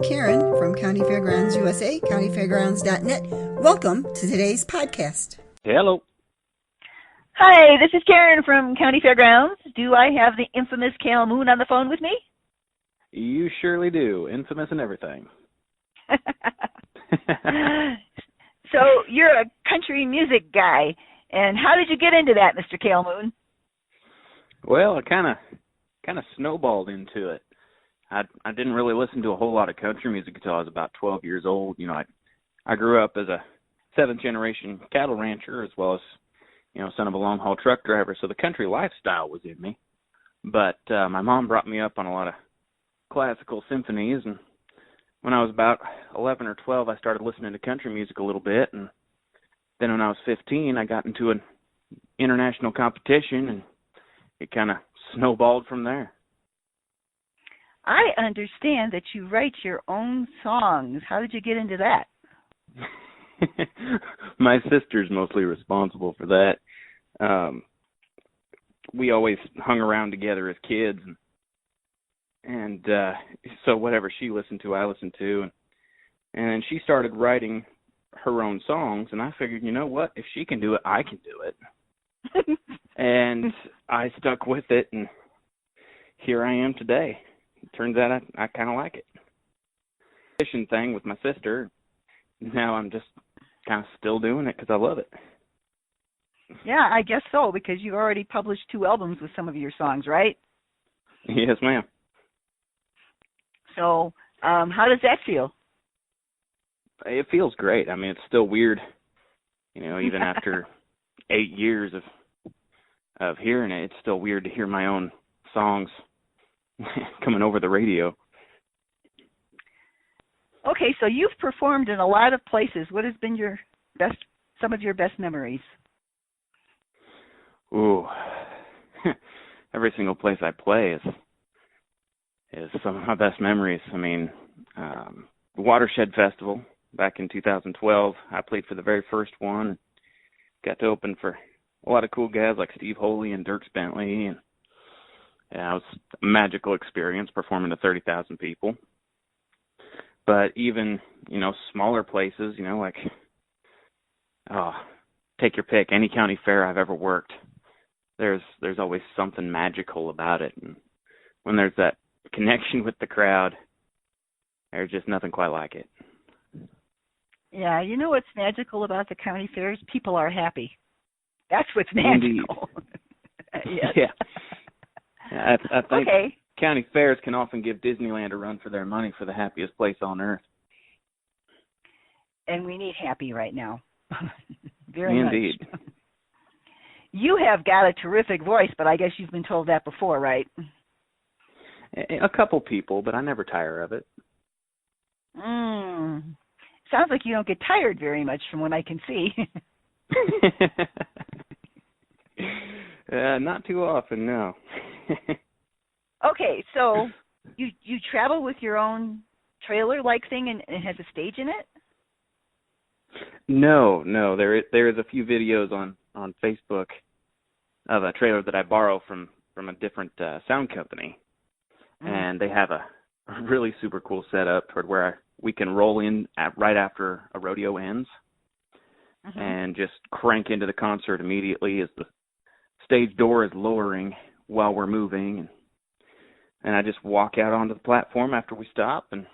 Karen from Countyfairgrounds USA, countyfairgrounds.net. Welcome to today's podcast. Hello. Hi, this is Karen from County Fairgrounds. Do I have the infamous Cale Moon on the phone with me? You surely do. Infamous and everything. So you're a country music guy, and how did you get into that, Mr. Cale Moon? Well, I kind of snowballed into it. I didn't really listen to a whole lot of country music until I was about 12 years old. You know, I grew up as a seventh-generation cattle rancher as well as, son of a long-haul truck driver, so the country lifestyle was in me. But my mom brought me up on a lot of classical symphonies, and when I was about 11 or 12, I started listening to country music a little bit, and then when I was 15, I got into an international competition, and it kind of snowballed from there. I understand that you write your own songs. How did you get into that? My sister's mostly responsible for that. We always hung around together as kids, and so whatever she listened to, I listened to, and then she started writing her own songs, and I figured, you know what, if she can do it, I can do it. And I stuck with it, and here I am today. It turns out I kind of like it. Fishing thing with my sister, now I'm just kind of still doing it because I love it. Yeah, I guess so, because you already published 2 albums with some of your songs, right? Yes, ma'am. So how does that feel? It feels great. I mean, it's still weird, even after 8 years of hearing it, it's still weird to hear my own songs coming over the radio. Okay, so you've performed in a lot of places. What has been some of your best memories? Ooh, every single place I play is some of my best memories. I mean, the Watershed Festival back in 2012, I played for the very first one. Got to open for a lot of cool guys like Steve Holy and Dierks Bentley, and it was a magical experience performing to 30,000 people. But even, smaller places, like, take your pick, any county fair I've ever worked, there's always something magical about it. And when there's that connection with the crowd, there's just nothing quite like it. Yeah, you know what's magical about the county fairs? People are happy. That's what's magical. Yes. Yeah. I think okay. County fairs can often give Disneyland a run for their money for the happiest place on earth. And we need happy right now. Very Indeed. much. You have got a terrific voice, but I guess you've been told that before, right? A couple people, but I never tire of it. Sounds like you don't get tired very much from what I can see. Not too often, no. Okay, so you travel with your own trailer-like thing and it has a stage in it? No. There is a few videos on Facebook of a trailer that I borrow from a different sound company, and they have a really super cool setup toward where we can roll in right after a rodeo ends and just crank into the concert immediately as the stage door is lowering while we're moving, and I just walk out onto the platform after we stop and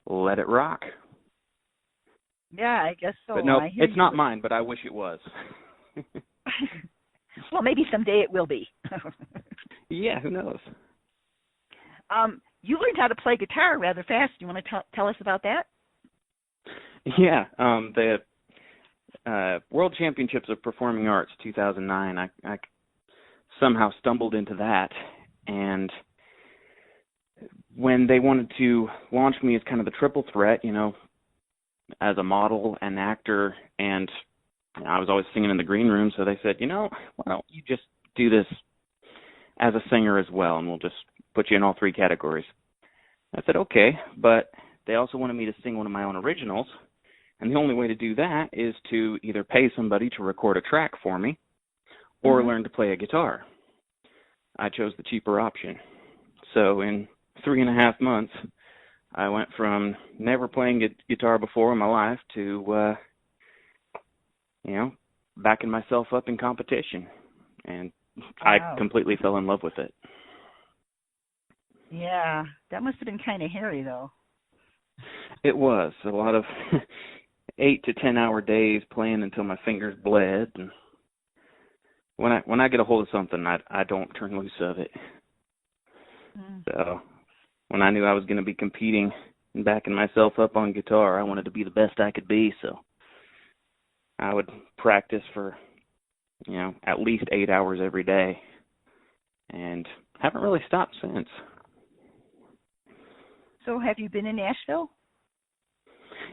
let it rock. Yeah, I guess so. But no, it's not mine, but I wish it was. Well, maybe someday it will be. Yeah, who knows? You learned how to play guitar rather fast. Do you want to tell us about that? Yeah, the World Championships of Performing Arts 2009, I somehow stumbled into that, and when they wanted to launch me as kind of the triple threat, as a model, an actor, and I was always singing in the green room, so they said, why don't you just do this as a singer as well, and we'll just put you in all 3 categories. I said, okay, but they also wanted me to sing one of my own originals, and the only way to do that is to either pay somebody to record a track for me or learn to play a guitar. I chose the cheaper option. So in 3.5 months, I went from never playing guitar before in my life to, backing myself up in competition. And Wow. I completely fell in love with it. Yeah, that must have been kind of hairy, though. It was a lot of 8 to 10 hour days playing until my fingers bled. And when I get a hold of something, I don't turn loose of it. Mm. So when I knew I was going to be competing and backing myself up on guitar, I wanted to be the best I could be. So I would practice for, at least 8 hours every day, and haven't really stopped since. So have you been in Nashville?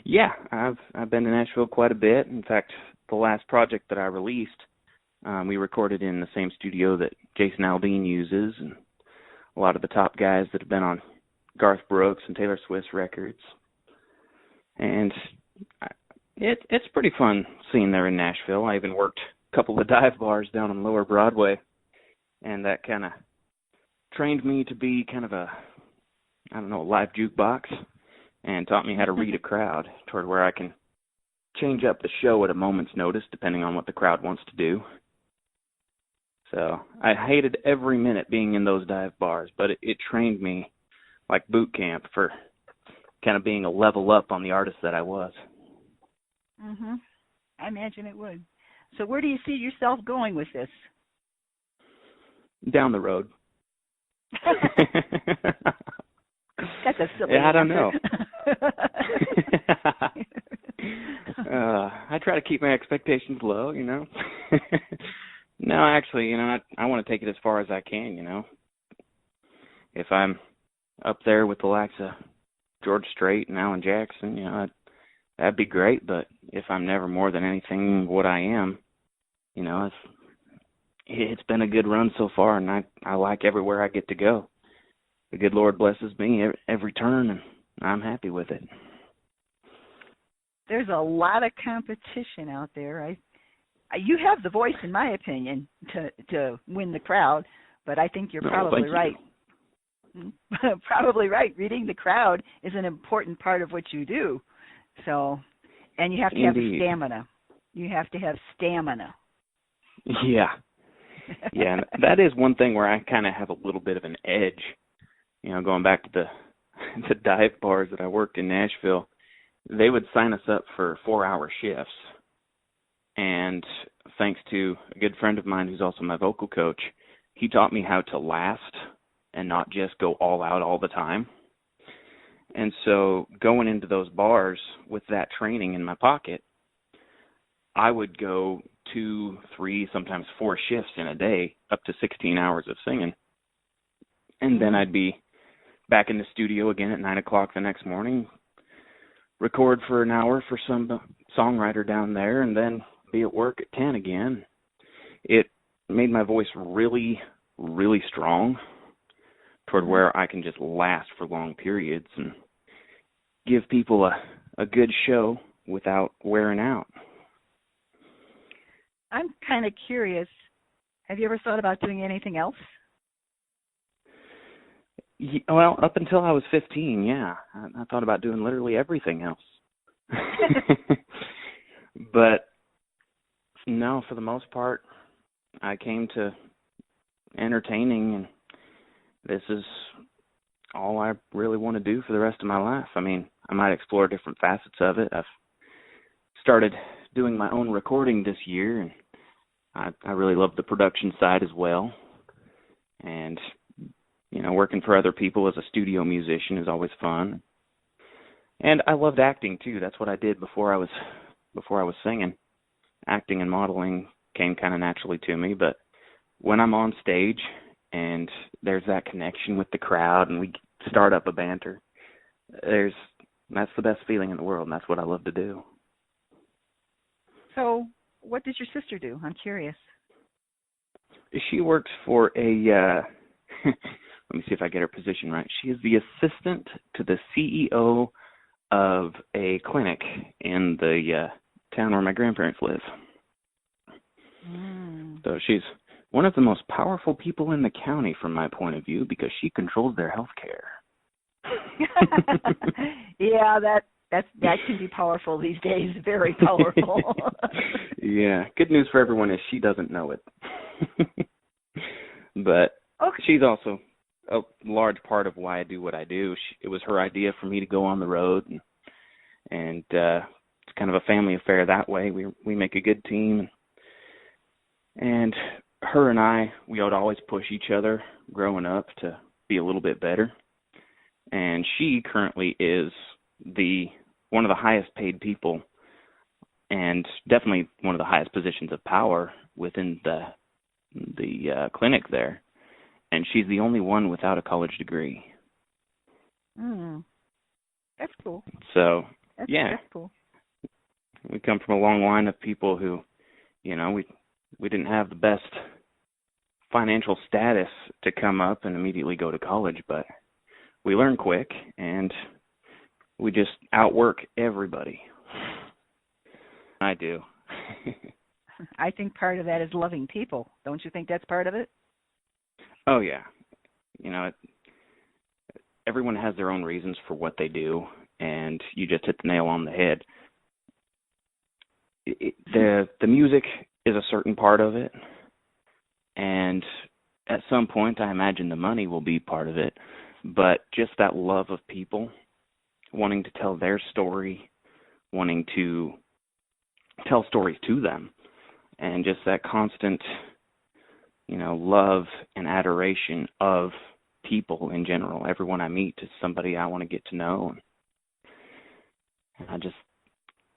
Yeah, I've been to Nashville quite a bit. In fact, the last project that I released, we recorded in the same studio that Jason Aldean uses, and a lot of the top guys that have been on Garth Brooks and Taylor Swift's records. And it's pretty fun seeing there in Nashville. I even worked a couple of dive bars down on Lower Broadway, and that kind of trained me to be kind of a live jukebox, and taught me how to read a crowd toward where I can change up the show at a moment's notice depending on what the crowd wants to do. So I hated every minute being in those dive bars, but it trained me like boot camp for kind of being a level up on the artist that I was. Mhm. I imagine it would. So where do you see yourself going with this? Down the road. That's a silly I don't answer. know. I try to keep my expectations low, No, actually, I want to take it as far as I can, If I'm up there with the likes of George Strait and Alan Jackson, that'd be great. But if I'm never more than anything what I am, it's been a good run so far, and I like everywhere I get to go. The good Lord blesses me every turn, and I'm happy with it. There's a lot of competition out there. You have the voice, in my opinion, to win the crowd, but I think you're probably right. Probably right. Reading the crowd is an important part of what you do. So, and you have to have stamina. You have to have stamina. Yeah. Yeah, and that is one thing where I kind of have a little bit of an edge. Going back to the dive bars that I worked in Nashville, they would sign us up for 4-hour shifts. And thanks to a good friend of mine who's also my vocal coach, he taught me how to last and not just go all out all the time. And so going into those bars with that training in my pocket, I would go 2, 3, sometimes 4 shifts in a day, up to 16 hours of singing. And then I'd be back in the studio again at 9 o'clock the next morning, record for an hour for some songwriter down there, and then be at work at 10 again. It made my voice really, really strong toward where I can just last for long periods and give people a good show without wearing out. I'm kind of curious. Have you ever thought about doing anything else? Well, up until I was 15, yeah. I thought about doing literally everything else. But no, for the most part, I came to entertaining, and this is all I really want to do for the rest of my life. I mean, I might explore different facets of it. I've started doing my own recording this year, and I really love the production side as well. And working for other people as a studio musician is always fun. And I loved acting too. That's what I did before I was singing. Acting and modeling came kind of naturally to me, but when I'm on stage and there's that connection with the crowd and we start up a banter, that's the best feeling in the world, and that's what I love to do. So, what does your sister do? I'm curious. She works for a let me see if I get her position right. She is the assistant to the CEO of a clinic in the town where my grandparents live. So she's one of the most powerful people in the county from my point of view because she controls their health care. Yeah, that can be powerful these days. Very powerful. Yeah. Good news for everyone is she doesn't know it. But Okay. she's also a large part of why I do what I do. It was her idea for me to go on the road, and it's kind of a family affair that way. We make a good team, and her and I, we would always push each other growing up to be a little bit better. And she currently is one of the highest paid people, and definitely one of the highest positions of power within the clinic there. And she's the only one without a college degree. That's cool. So, That's cool. We come from a long line of people who, we didn't have the best financial status to come up and immediately go to college, but we learn quick, and we just outwork everybody. I do. I think part of that is loving people. Don't you think that's part of it? Oh, yeah. Everyone has their own reasons for what they do, and you just hit the nail on the head. The music is a certain part of it, and at some point I imagine the money will be part of it, but just that love of people, wanting to tell their story, wanting to tell stories to them, and just that constant, love and adoration of people in general. Everyone I meet is somebody I want to get to know. And I just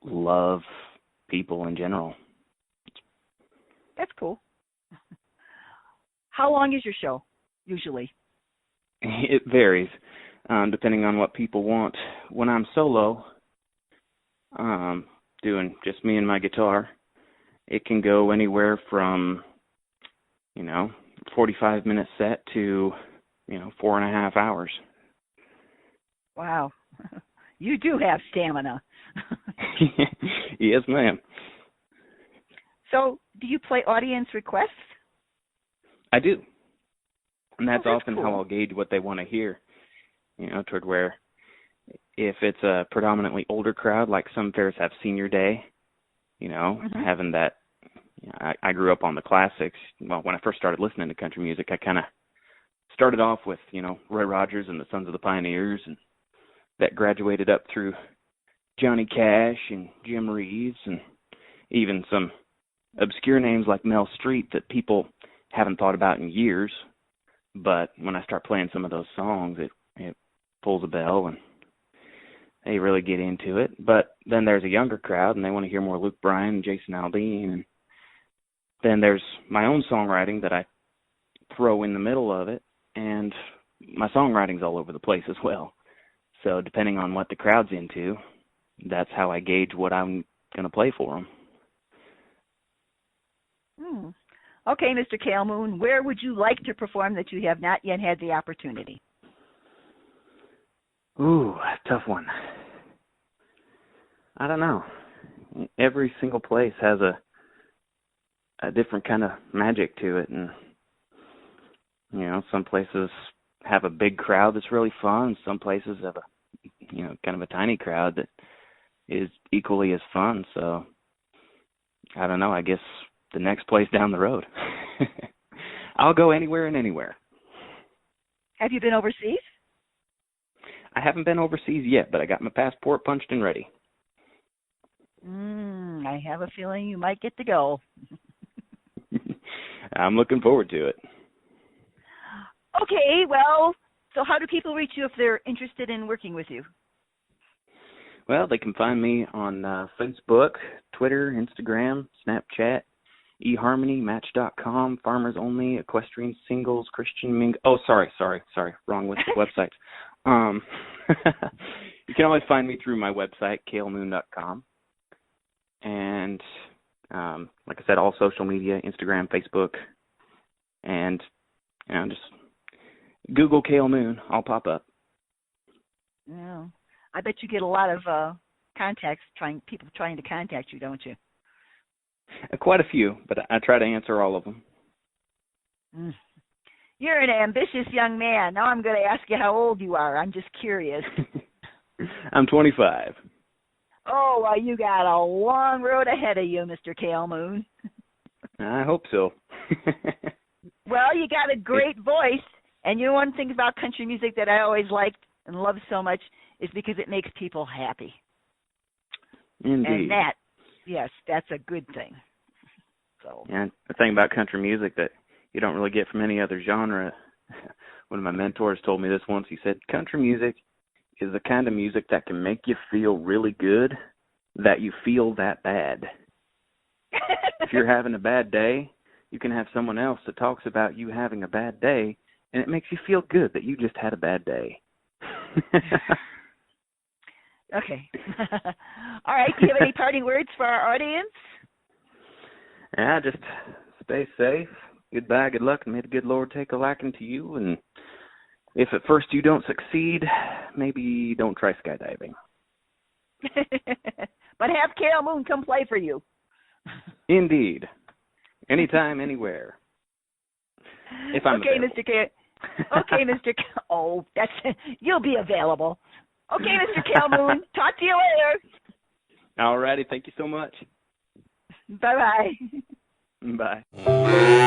love people in general. That's cool. How long is your show, usually? It varies, depending on what people want. When I'm solo, doing just me and my guitar, it can go anywhere from, 45-minute set to, 4.5 hours. Wow. You do have stamina. Yes, ma'am. So, do you play audience requests? I do. And that's often cool. how I'll gauge what they want to hear, toward where if it's a predominantly older crowd, like some fairs have senior day, having that. I grew up on the classics. Well, when I first started listening to country music, I kind of started off with, Roy Rogers and the Sons of the Pioneers, and that graduated up through Johnny Cash and Jim Reeves, and even some obscure names like Mel Street that people haven't thought about in years. But when I start playing some of those songs, it pulls a bell, and they really get into it. But then there's a younger crowd, and they want to hear more Luke Bryan and Jason Aldean. And then there's my own songwriting that I throw in the middle of it, and my songwriting's all over the place as well. So depending on what the crowd's into, that's how I gauge what I'm going to play for them. Okay, Mr. Cale Moon, where would you like to perform that you have not yet had the opportunity? Ooh, tough one. I don't know. Every single place has a different kind of magic to it, and some places have a big crowd that's really fun. Some places have kind of a tiny crowd that is equally as fun. So I don't know. I guess the next place down the road. I'll go anywhere and anywhere. Have you been overseas? I haven't been overseas yet, but I got my passport punched and ready. I have a feeling you might get to go. I'm looking forward to it. Okay, well, so how do people reach you if they're interested in working with you? Well, they can find me on Facebook, Twitter, Instagram, Snapchat, eHarmony, Match.com, Farmers Only, Equestrian Singles, Christian Mingle. Oh, sorry, wrong with the website. You can always find me through my website, calemoon.com. And like I said, all social media, Instagram, Facebook, and just Google Cale Moon. I'll pop up. Yeah, I bet you get a lot of people trying to contact you, don't you? Quite a few, but I try to answer all of them. You're an ambitious young man. Now I'm going to ask you how old you are. I'm just curious. I'm 25. Oh, well, you got a long road ahead of you, Mr. Cale Moon. I hope so. Well, you got a great voice. And you know one thing about country music that I always liked and loved so much is because it makes people happy. Indeed. And yes, that's a good thing. So. And the thing about country music that you don't really get from any other genre, one of my mentors told me this once. He said, country music is the kind of music that can make you feel really good, that you feel that bad. If you're having a bad day, you can have someone else that talks about you having a bad day, and it makes you feel good that you just had a bad day. Okay. All right. Do you have any parting words for our audience? Yeah, just stay safe. Goodbye, good luck, and may the good Lord take a liking to you. And if at first you don't succeed, maybe don't try skydiving. But have Cale Moon come play for you. Indeed. Anytime, anywhere. If I'm okay, available. Mr. Cale. Okay, Mr. Oh, you'll be available. Okay, Mr. Cale Moon. Talk to you later. All righty. Thank you so much. Bye-bye. Bye.